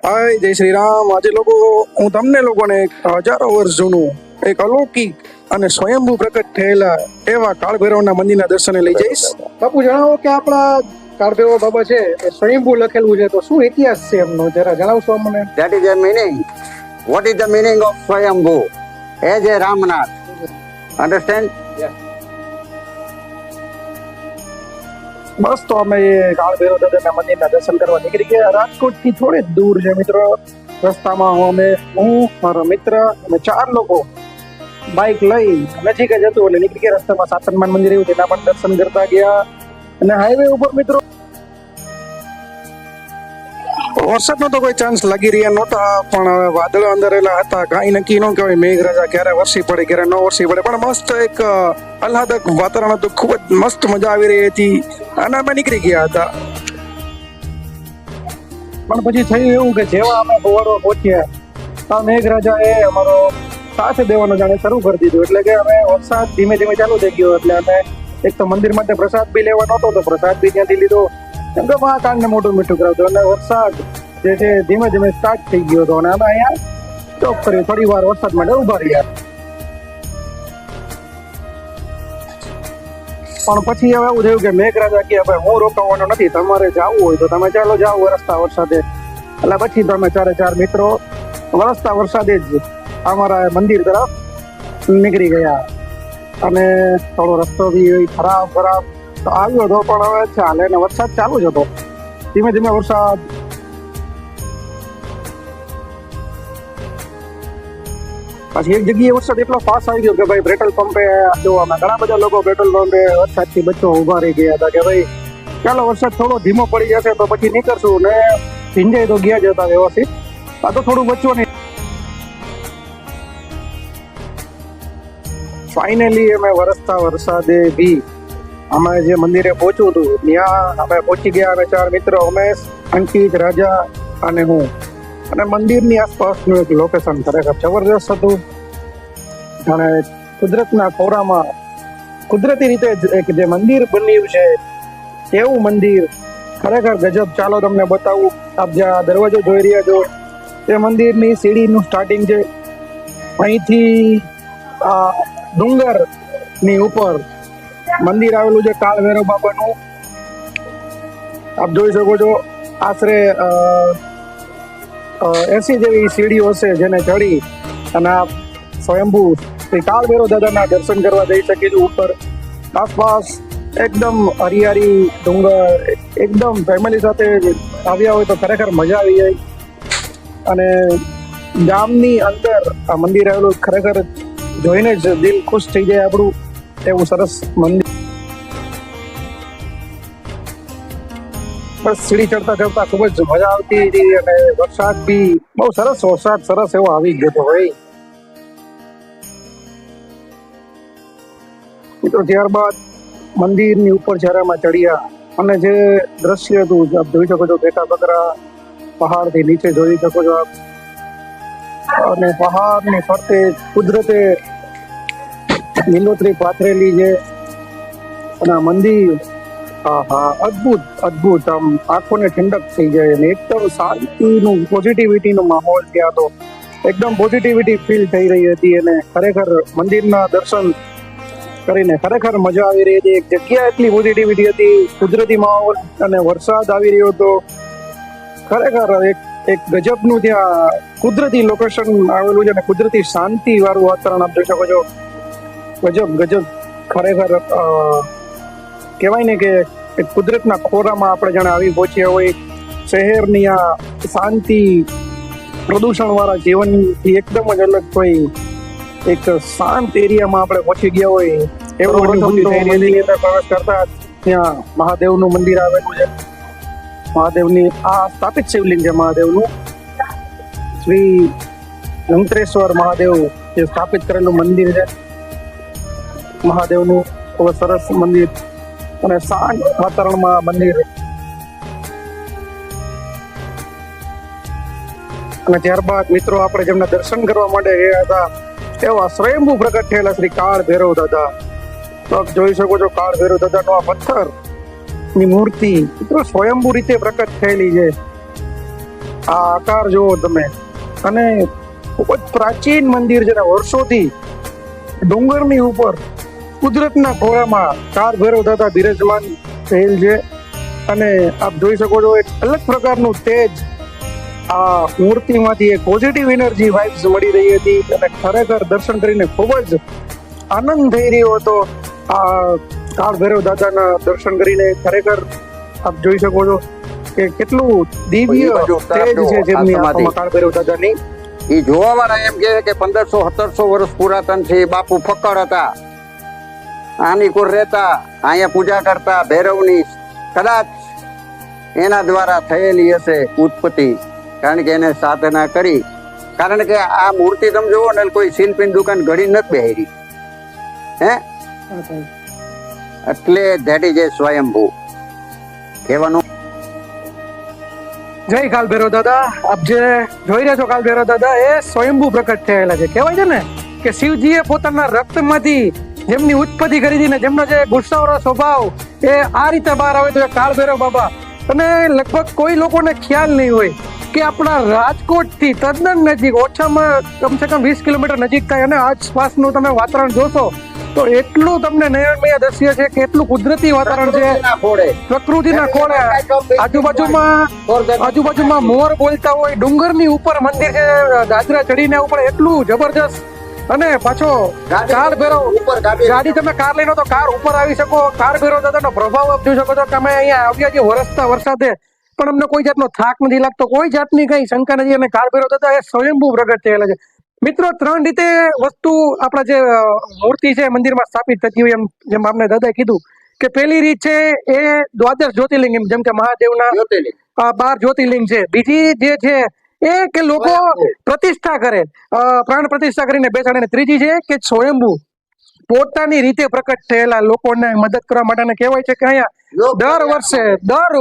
હાય જય શ્રી રામ. આજે લોકો હું તમને લોકોને એક હજારો વર્ષ જૂનું એક અલૌકિક અને સ્વયંભૂ પ્રકટ થયેલા એવા કાળ ભૈરવના મંદિરના દર્શને લઈ જઈશ. બાપુ જણાવો કે આપણા કાળભૈરવ બાબા છે એ સ્વયંભૂ લખેલું છે, તો શું ઇતિહાસ છે એમનો જરા જણાવશો મને? That is the meaning. What is the meaning of Swayambhu? As a Ramnath. Understand? બસ તો અમે એ કાળ ભૈરવ દાદાના મંદિરના દર્શન કરવા નીકળી ગયા. રાજકોટ થી થોડે જ દૂર છે મિત્રો. રસ્તામાં હું મારો મિત્ર અને 4 લોકો બાઇક લઈ નજીક જ હતું એટલે નીકળી ગયા. રસ્તામાં સાતનમાન મંદિર એવું તેના પણ દર્શન કરતા ગયા અને હાઈવે ઉપર મિત્રો વરસાદનો તો કોઈ ચાન્સ લાગી રહ્યા નહોતા, પણ વાદળો અંધારેલા હતા. કાંઈ નક્કી ન કહેવાય મેઘરાજા ક્યારે વરસી પડે ક્યારે ન વરસી પડે, પણ મસ્ત એક આહલાદક વાતાવરણ હતું. ખૂબ જ મસ્ત મજા આવી રહી હતી અને અમે નીકળી ગયા હતા. પણ પછી થયું એવું કે જેવા અમે ફુવારો પહોંચ્યા તો મેઘરાજા એ અમારો સાથ દેવાનો જાણે શરૂ કરી દીધું. એટલે કે અમે વરસાદ ધીમે ધીમે ચાલુ થઈ ગયો. એટલે અમે એક તો મંદિર માટે પ્રસાદ બી લેવા નહોતો તો પ્રસાદ બી ત્યાંથી લીધો, કેમ કે કાનને મોટું મીઠું કરાવતું. અને વરસાદ જે છે ધીમે ધીમે સ્ટાર્ટ થઈ ગયો હતો અને અમે અહીંયા સ્ટોપ કર્યું. થોડી વાર વરસાદ માટે ઉભા રહ્યા. પણ પછી હવે એવું થયું કે મેઘરાજા કે ભાઈ હું રોકાવાનો નથી, તમારે જવું હોય તો તમે ચાલો જાઓ વરસતા વરસાદે. એટલે પછી તો અમે 4 મિત્રો વરસતા વરસાદે જ અમારા મંદિર તરફ નીકળી ગયા. અને થોડો રસ્તો બી ખરાબ તો આવ્યો હતો, પણ હવે ચાલે ને વરસાદ ચાલુ જ હતો. ધીમે ધીમે વરસાદ પછી એક જગ્યાએ વરસાદ એટલો ફાસ્ટ આવી ગયો કે ભાઈ પેટ્રોલ પંપે જોવામાં ઘણા બધા લોકો પેટ્રોલ પંપે વરસાદથી બચવા ઉભા રહી ગયા હતા કે ભાઈ ચાલો વરસાદ થોડો ધીમો પડી જશે તો પછી નીકળશું. ને ભીંજાઈ તો ગયા જ હતા વ્યવસ્થિત, આ તો થોડું બચવાનું. ફાઇનલી અમે વરસતા વરસાદે બી અમે જે મંદિરે પહોંચ્યું હતું ત્યાં અમે પહોંચી ગયા. અમે 4 મિત્રો ઉમેશ, અંકિત, રાજા અને હું. અને મંદિરની આસપાસનું એક લોકેશન ખરેખર જબરદસ્ત હતું. અને કુદરતના ખોરામાં કુદરતી રીતે એક જે મંદિર બન્યું છે એવું મંદિર ખરેખર ગજબ. ચાલો તમને બતાવું. આપ જ્યાં દરવાજો જોઈ રહ્યા છો તે મંદિરની સીડીનું સ્ટાર્ટિંગ છે. અહીંથી આ ડુંગરની ઉપર મંદિર આવેલું છે કાળ ભૈરવ બાબાનું. આપ જોઈ શકો છો આશરે 80 જેવી સીડીઓ છે જેને ચડી અને આપ સ્વયંભૂ શ્રી કાળ ભૈરવ દાદાના દર્શન કરવા જઈ શકે છે. ઉપર આસપાસ એકદમ હરિયાળી ડુંગર, એકદમ ફેમિલી સાથે આવ્યા હોય તો ખરેખર મજા આવી જાય. અને ગામની અંદર આ મંદિર આવેલું ખરેખર જોઈને જ દિલ ખુશ થઈ જાય આપણું. એવું સરસ મંદિર. બસ સીડી ચડતા ખૂબ જ મજા આવતી હતી. અને વરસાદ બી બહુ સરસ એવો આવી ગયો હતો ભાઈ મિત્રો. ત્યારબાદ મંદિરની ઉપર જ્યારે અમે ચડ્યા અને જે દ્રશ્ય હતું આપ જોઈ શકો છો, બેટા બકરા પહાડથી નીચે જોઈ શકો છો આપ. અને પહાડની ફરતે કુદરતે લીલોતરી પાથરેલી છે. અને આ મંદિર અદ્ભુત આમ આંખોને ઠંડક થઈ જાય. અને એકદમ શાંતિનું પોઝિટિવિટીનો માહોલ ત્યાં તો એકદમ પોઝિટિવિટી ફીલ થઈ રહી હતી. અને ખરેખર મંદિરના દર્શન કરીને ખરેખર મજા આવી રહી હતી. એક જગ્યા એટલી પોઝિટિવિટી હતી, કુદરતી માહોલ અને વરસાદ આવી રહ્યો હતો. ખરેખર એક ગજબનું ત્યાં કુદરતી લોકેશન આવેલું છે અને કુદરતી શાંતિ વાળું વાતાવરણ આપ જોઈ શકો છો. ગજબ ખરેખર કહેવાય ને કે કુદરતના ખોરામાં આપણે જાણે આવી પહોંચ્યા હોય. શહેરની આ શાંતિ પ્રદૂષણ વાળા જીવનથી એકદમ જ અલગ કોઈ એક શાંત એરિયામાં આપણે પહોંચી ગયા હોય એવું મંદિરની અંદર પ્રવેશ કરતા ત્યાં મહાદેવનું મંદિર આવેલું છે. મહાદેવની આ સ્થાપિત શિવલિંગ છે મહાદેવનું. શ્રી વેંકટેશ્વર મહાદેવ જે સ્થાપિત કરેલું મંદિર છે મહાદેવનું. ખૂબ સરસ મંદિર અને શાંત વાતાવરણમાં મંદિર. અને ત્યારબાદ મિત્રો આપણે જેમના દર્શન કરવા માટે ગયા હતા એવા સ્વયંભૂ પ્રગટ થયેલા શ્રી કાળ ભૈરવ દાદા. તો આપ જોઈ શકો છો કાળ ભૈરવ દાદાનો આ પથ્થર ની મૂર્તિ મિત્રો સ્વયંભૂ રીતે પ્રકટ થયેલી છે. આ આકાર જુઓ તમે, અને ખૂબ જ પ્રાચીન મંદિર છે ને, વર્ષોથી ડુંગરની ઉપર કુદરતના ખોળામાં કાળ ભૈરવ દાદા બિરાજમાન થયેલ છે. અને આપ જોઈ શકો છો એક અલગ પ્રકારનું તેજ આ મૂર્તિમાંથી, એક પોઝિટિવ એનર્જી વાઇબ્સ મળી રહી હતી, અને ખરેખર દર્શન કરીને ખૂબ જ આનંદ થઈ રહ્યો હતો. આ કાળ ભૈરવ દાદાના દર્શન કરીને ખરેખર આપ જોઈ શકો છો કે કેટલું દિવ્ય તેજ છે જેમની આંખોમાં કાળ ભૈરવ દાદાની. એ જોવા વાળા એમ કહે કે 1500-1700 વર્ષ પુરાતન છે. બાપુ ફક્કર હતા, આની કોર રહેતા, અહીંયા પૂજા કરતા ભૈરવની. કદાચ એના દ્વારા થયેલી હશે ઉત્પત્તિ, કારણ કે એને સાધના કરી. કારણ કે આ મૂર્તિ તમે જુઓ ને, કોઈ શિલ્પીની દુકાન ઘડી નથી બેહારી, હે? એટલે ધેટ ઇઝ એ સ્વયંભૂ કહેવાનું. જય કાળ ભૈરવ દાદા. આપ જે જોઈ રહ્યા છો કાળ ભૈરવ દાદા એ સ્વયંભૂ પ્રકટ થયેલા છે. કહેવાય છે ને કે શિવજીએ પોતાના રક્તમાંથી જેમની ઉત્પત્તિ કરી હતી ને, જેમનો જે ગુસ્સાવાળો સ્વભાવ એ આ રીતે બહાર આવે તો કાળ ભૈરવ બાબા. અને લગભગ કોઈ લોકોને ખ્યાલ નહીં હોય કે આપણા રાજકોટ થી તદ્દન નજીક, ઓછામાં કમસે કમ 20 કિલોમીટર નજીક થાય, અને આસપાસનું તમે વાતાવરણ જોશો તો એટલું તમને નયનમય દ્રશ્ય છે કે એટલું કુદરતી વાતાવરણ છે, પ્રકૃતિના ખોળે. આજુબાજુમાં મોર બોલતા હોય, ડુંગરની ઉપર મંદિર છે, દાદરા ચડીને ઉપર એટલું જબરજસ્ત. અને પાછો કાળ ભૈરવ ગાડી, તમે કાર લઈને તો કાર ઉપર આવી શકો. કાળ ભૈરવ દાદાનો પ્રભાવ આપ જોઈ શકો છો કે અમે અહીંયા આવ્યા છીએ વરસતા વરસાદે, પણ અમને કોઈ જાતનો થાક નથી લાગતો, કોઈ જાતની કઈ શંકા નથી. અને કાળ ભૈરવ દાદા એ સ્વયંભૂ પ્રગટ થયેલા છે. મિત્રો, 3 રીતે વસ્તુ આપણા જે મૂર્તિ છે મંદિરમાં સ્થાપિત થતી હોય, એમ જેમ આપણે દાદાએ કીધું કે પહેલી રીત છે એ દ્વાદશ જ્યોતિર્લિંગ, જેમ કે મહાદેવના 12 જ્યોતિર્લિંગ છે. બીજી જે છે એ કે લોકો પ્રતિષ્ઠા કરે, પ્રાણ પ્રતિષ્ઠા કરીને બેસાડે. ત્રીજી છે કે સ્વયંભૂ પોતાની રીતે પ્રકટ થયેલા લોકોને મદદ કરવા માટે. કહેવાય છે કે અહીંયા દર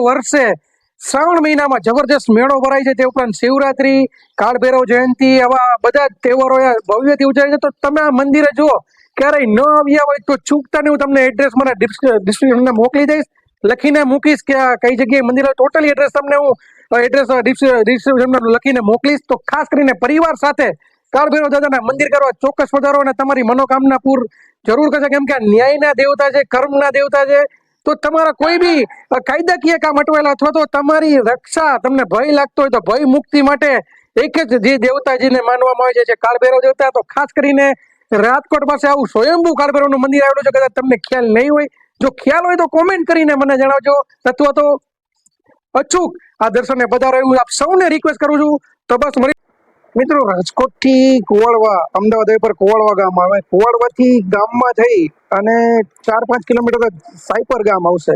વર્ષે શ્રાવણ મહિનામાં જબરજસ્ત મેળો ભરાય છે. તે ઉપરાંત શિવરાત્રી, કાળ ભૈરવ જયંતિ, આવા બધા તહેવારો ભવ્યથી ઉજવાય છે. તો તમે આ મંદિરે જુઓ, ક્યારેય ન આવ્યા હોય તો ચૂકતા નહીં. હું તમને એડ્રેસ મને ડિસ્ક્રિપ્શનમાં મોકલી દઈશ, લખીને મૂકીશ કે કઈ જગ્યાએ મંદિર. ટોટલી એડ્રેસ તમને હું ડિસ્ક્રિપ્શનમાં લખીને મોકલીશ. તો ખાસ કરીને પરિવાર સાથે કાળ ભૈરવ દાદાના મંદિર કરવા ચોક્કસ પધારો, અને તમારી મનોકામના પૂર જરૂર કરશે. કેમ કે ન્યાયના દેવતા છે, કર્મના દેવતા છે. તો તમારા કોઈ બી કાયદાકીય કામ અટવાયેલા અથવા તો તમારી રક્ષા, તમને ભય લાગતો હોય તો ભય મુક્તિ માટે એક જ જે દેવતાજીને માનવામાં આવે છે કાળ ભૈરવ દેવતા. તો ખાસ કરીને રાજકોટ પાસે આવું સ્વયંભૂ કાળ ભૈરવનું મંદિર આવેલું છે. કદાચ તમને ખ્યાલ નહીં હોય, જો ખ્યાલ હોય તો કોમેન્ટ કરીને મને જણાવજો, અથવા તો અચૂક આ દર્શને પધારો એવું આપ સૌને રિક્વેસ્ટ કરું છું. તો બસ મિત્રો, રાજકોટ થી કુવાડવા, અમદાવાદ પર કુવાડવા ગામ આવે. કુવાડવાથી ગામમાં થઈ અને 4-5 કિલોમીટર સાયપર ગામ આવશે.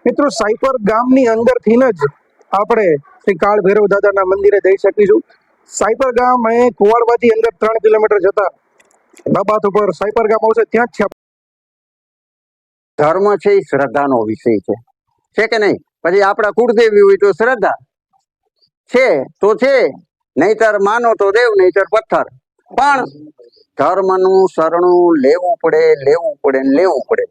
મિત્રો, સાયપર ગામની અંદરથી જ આપણે શ્રી કાળ ભૈરવ દાદાના મંદિરે જઈ શકીશું. સાયપર ગામ એ કુવાડવાથી અંદર 3 કિલોમીટર જતા બાબાત ઉપર સાયપર ગામ આવશે, ત્યાં જ છે. ધર્મ છે એ શ્રદ્ધાનો વિષય છે કે નહીં? પછી આપણા કુળદેવી હોય તો શ્રદ્ધા છે તો છે, નહીતર માનો તો દેવ, નહીતર પથ્થર. પણ ધર્મનું શરણું લેવું પડે.